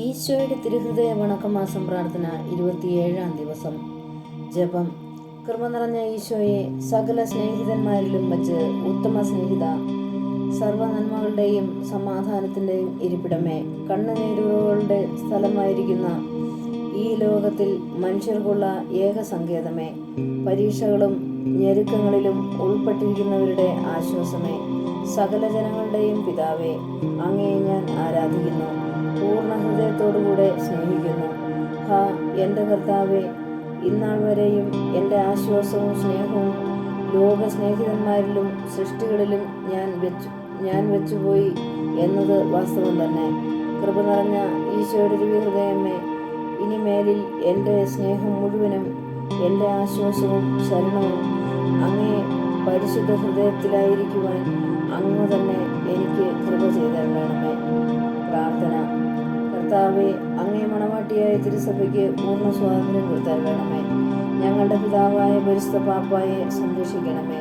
ഈശോയുടെ തിരുഹൃദയ വണക്കമാസം പ്രാർത്ഥന 27-ാം ദിവസം. ജപം. കൃപ നിറഞ്ഞ ഈശോയെ, സകല സ്നേഹിതന്മാരിലും വച്ച് ഉത്തമ സ്നേഹിത, സർവ നന്മകളുടെയും സമാധാനത്തിൻ്റെയും ഇരിപ്പിടമേ, കണ്ണുനീരുകളുടെ സ്ഥലമായിരിക്കുന്ന ഈ ലോകത്തിൽ മനുഷ്യർക്കുള്ള ഏക സങ്കേതമേ, പരീക്ഷകളും ഞെരുക്കങ്ങളിലും ഉൾപ്പെട്ടിരിക്കുന്നവരുടെ ആശ്വാസമേ, സകല ജനങ്ങളുടെയും പിതാവേ, അങ്ങയെ ഞാൻ ആരാധിക്കുന്നു, പൂർണ്ണ ഹൃദയത്തോടുകൂടെ സ്നേഹിക്കുന്നു. എൻ്റെ കർത്താവേ, ഇന്നാൾ വരെയും എൻ്റെ ആശ്വാസവും സ്നേഹവും ലോക സ്നേഹിതന്മാരിലും സൃഷ്ടികളിലും ഞാൻ വെച്ചുപോയി എന്നത് വാസ്തവം തന്നെ. കൃപ നിറഞ്ഞ ഈശോയുടെ ദിവ്യഹൃദയമേ, ഇനിമേലിൽ എൻ്റെ സ്നേഹം മുഴുവനും എൻ്റെ ആശ്വാസവും ശരണവും അങ്ങേ പരിശുദ്ധ ഹൃദയത്തിലായിരിക്കുവാൻ അങ്ങ് തന്നെ എനിക്ക് കൃപ ചെയ്തരണമേ. പ്രാർത്ഥന. കർത്താവേ, അങ്ങേ മണവാട്ടിയായ തിരുസഭയ്ക്ക് പൂർണ്ണ സ്വാതന്ത്ര്യം കൊടുത്തരണമേ. ഞങ്ങളുടെ പിതാവായ പരിശുദ്ധ പാപ്പായെ സംരക്ഷിക്കണമേ.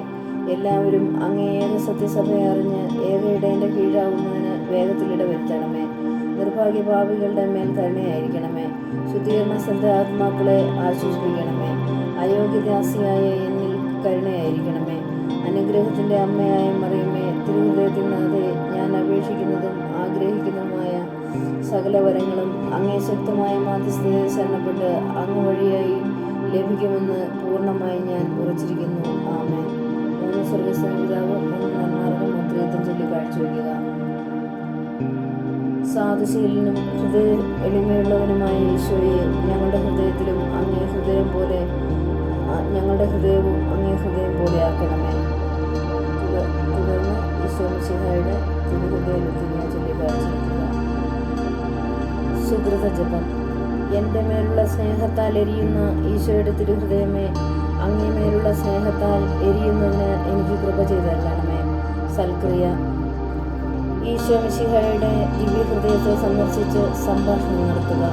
എല്ലാവരും അങ്ങേ ഏക സത്യസഭയെ അറിഞ്ഞ് ഏക ഇടയൻ്റെ കീഴാവുന്നതിന് വേഗത്തിൽ ഇടവരുത്തണമേ. നിർഭാഗ്യ പാപികളുടെ മേൽ കരുണയായിരിക്കണമേ. ശുദ്ധീകരണ സ്ഥലത്തെ ആത്മാക്കളെ ആശ്വസിപ്പിക്കണമേ. അയോഗ്യദാസിയായ എന്നിൽ കരുണയായിരിക്കണമേ. അനുഗ്രഹത്തിൻ്റെ അമ്മയായ മറിയമേ, തിരുഹൃദയത്തിൽ നിന്നതെ ഞാൻ അപേക്ഷിക്കുന്നതും ആഗ്രഹിക്കുന്നതുമായ സകല വരങ്ങളും അങ്ങേ ശക്തമായ മാധ്യസ്ഥതയിൽ ശരണപ്പെട്ട് അങ്ങ് വഴിയായി ലഭിക്കുമെന്ന് പൂർണ്ണമായി ഞാൻ ഉറച്ചിരിക്കുന്നു. ആമേൻ. 3 സ്വർഗ്ഗസ്ഥ പിതാവ്, 3 നന്മാർക്കും ഉത്തരേത്വം ചൊല്ലി കാഴ്ചവെക്കുക. സാധുശീലനും ഹൃദയ എളിമയുള്ളവനുമായ ഈശോയെ, ഞങ്ങളുടെ ഹൃദയത്തിലും അങ്ങേ ഹൃദയം പോലെ ഞങ്ങളുടെ ഹൃദയവും അങ്ങേ ഹൃദയം പോലെ ആക്കണമേ. തുടർന്ന് ഈശോ മിശിഹായുടെ തിരുഹൃദയത്തിനെ ചൊല്ലി കാഴ്ചവെക്കുക. സുകൃത ജപം. എൻ്റെ മേലുള്ള സ്നേഹത്താൽ എരിയുന്ന ഈശോയുടെ തിരുഹൃദയമേ, അങ്ങേ മേലുള്ള സ്നേഹത്താൽ എരിയുന്നതിന് എനിക്ക് കൃപ ചെയ്തരണമേ. സൽക്രിയ. ഈശോ മിശിഹായുടെ ദിവ്യഹൃദയത്തെ സന്ദർശിച്ച് സംഭാഷണം നടത്തുക.